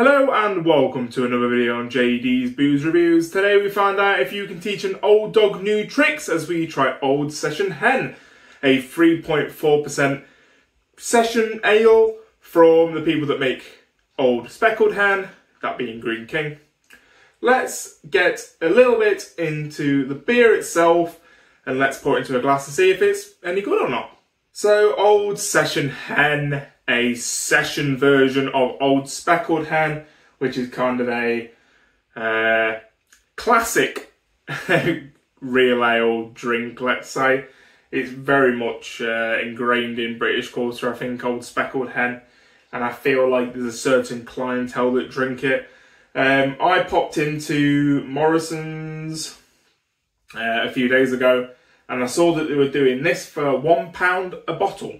Hello and welcome to another video on JD's Booze Reviews. Today we find out if you can teach an old dog new tricks as we try Old Session Hen, a 3.4% session ale from the people that make Old Speckled Hen, that being Greene King. Let's get a little bit into the beer itself and let's pour it into a glass to see if it's any good or not. So, Old Session Hen, a session version of Old Speckled Hen, which is kind of a classic real ale drink, let's say. It's very much ingrained in British culture, I think, Old Speckled Hen, and I feel like there's a certain clientele that drink it. I popped into Morrison's a few days ago, and I saw that they were doing this for £1 a bottle.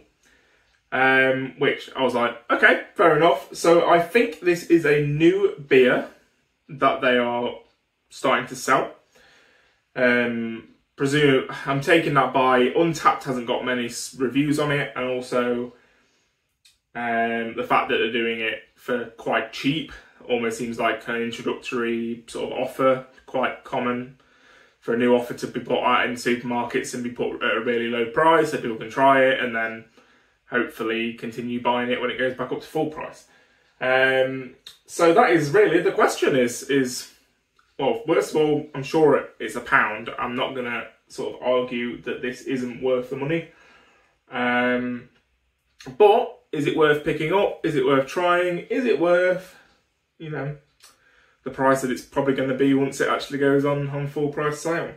Which I was like, okay, fair enough. So I think this is a new beer that they are starting to sell. I'm taking that by Untapped hasn't got many reviews on it, and also the fact that they're doing it for quite cheap almost seems like an introductory sort of offer, quite common for a new offer to be put out in supermarkets and be put at a really low price so people can try it and then hopefully continue buying it when it goes back up to full price. So that is really the question is, well, first of all, I'm sure it's £1. I'm not going to sort of argue that this isn't worth the money. But is it worth picking up? Is it worth trying? Is it worth, you know, the price that it's probably going to be once it actually goes on full price sale?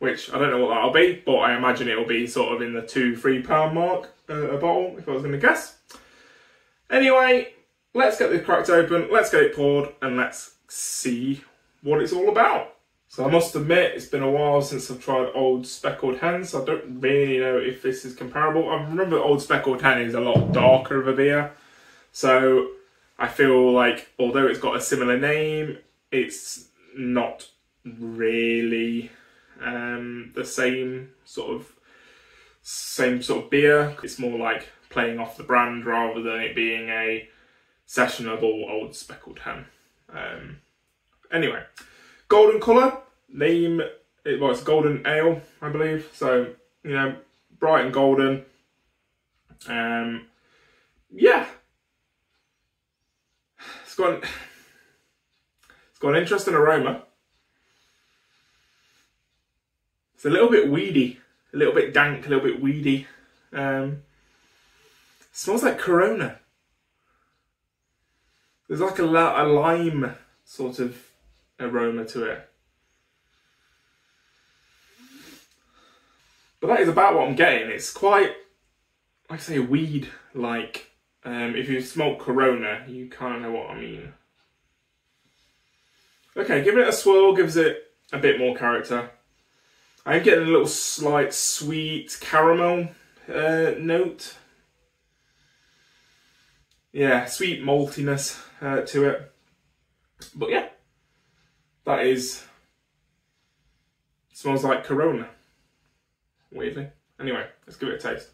Which I don't know what that'll be, but I imagine it'll be sort of in the £2-3 mark a bottle, if I was going to guess. Anyway, let's get this cracked open, let's get it poured, and let's see what it's all about. So I must admit, it's been a while since I've tried Old Speckled Hen, so I don't really know if this is comparable. I remember Old Speckled Hen is a lot darker of a beer, so I feel like although it's got a similar name, it's not really the same sort of beer. It's more like playing off the brand rather than it being a sessionable Old Speckled Hen. Anyway, golden colour, it's golden ale, I believe. So, you know, bright and golden. Yeah. It's got an interesting aroma. It's a little bit weedy, a little bit dank, a little bit weedy. Smells like Corona. There's like a lime sort of aroma to it. But that is about what I'm getting. It's quite, like I say, weed-like. If you smell Corona, you kind of know what I mean. Okay, giving it a swirl gives it a bit more character. I'm getting a little slight sweet caramel note. Yeah, sweet maltiness to it. But yeah, that smells like Corona, weirdly. Anyway, let's give it a taste.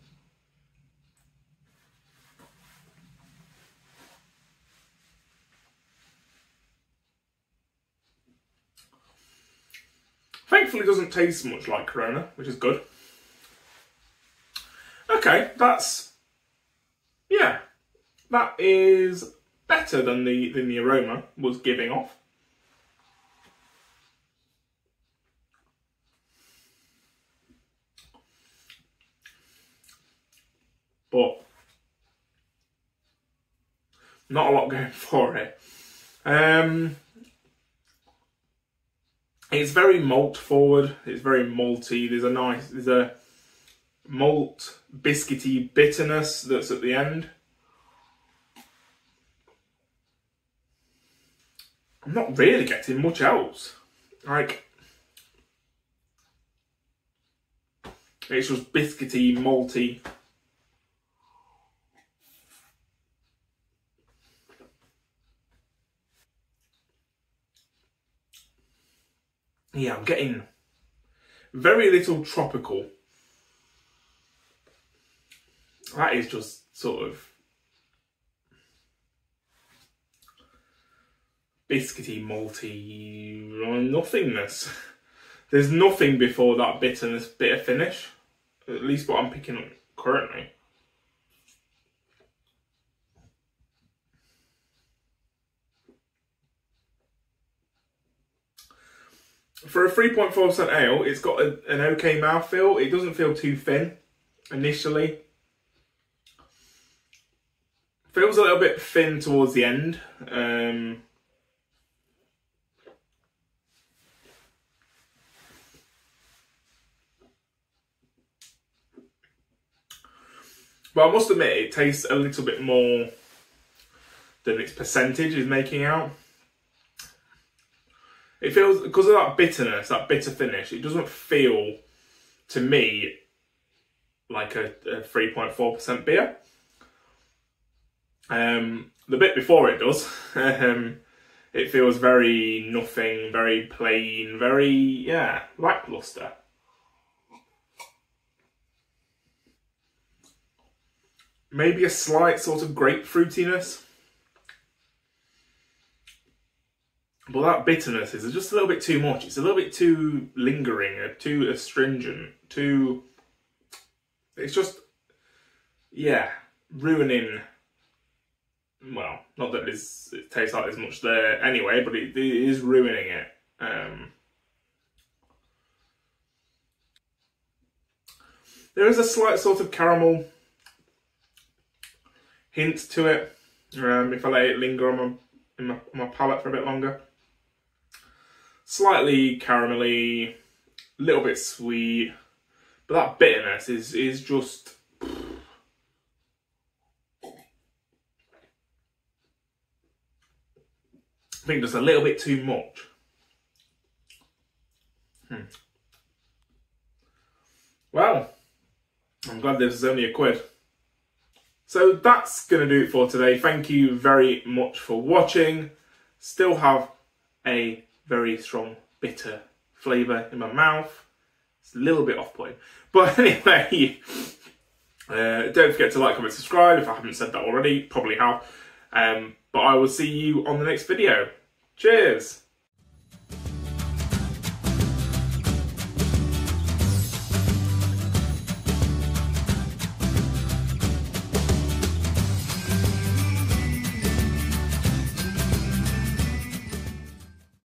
Thankfully it doesn't taste much like Corona, which is good. Okay, that is better than the aroma was giving off. But not a lot going for it. It's very malt forward. It's very malty. There's a malt biscuity bitterness that's at the end. I'm not really getting much else. Like, it's just biscuity, malty. Yeah, I'm getting very little tropical. That is just sort of biscuity, malty nothingness. There's nothing before that bitterness, bitter finish. At least what I'm picking up currently. For a 3.4% ale, it's got an okay mouthfeel. It doesn't feel too thin initially. Feels a little bit thin towards the end. But I must admit, it tastes a little bit more than its percentage is making out. It feels, because of that bitterness, that bitter finish, it doesn't feel, to me, like a 3.4% beer. The bit before it does. It feels very nothing, very plain, very, yeah, lackluster. Maybe a slight sort of grapefruitiness. But that bitterness is just a little bit too much. It's a little bit too lingering, too astringent, too... It's just, yeah, ruining... Well, not that it tastes like there's much there anyway, but it is ruining it. There is a slight sort of caramel hint to it, if I let it linger on my palate for a bit longer. Slightly caramelly, a little bit sweet, but that bitterness is just... I think just a little bit too much. Well, I'm glad this is only £1. So that's going to do it for today. Thank you very much for watching. Still have a very strong bitter flavour in my mouth. It's a little bit off-putting. But anyway, don't forget to like, comment, subscribe if I haven't said that already. Probably have. But I will see you on the next video. Cheers!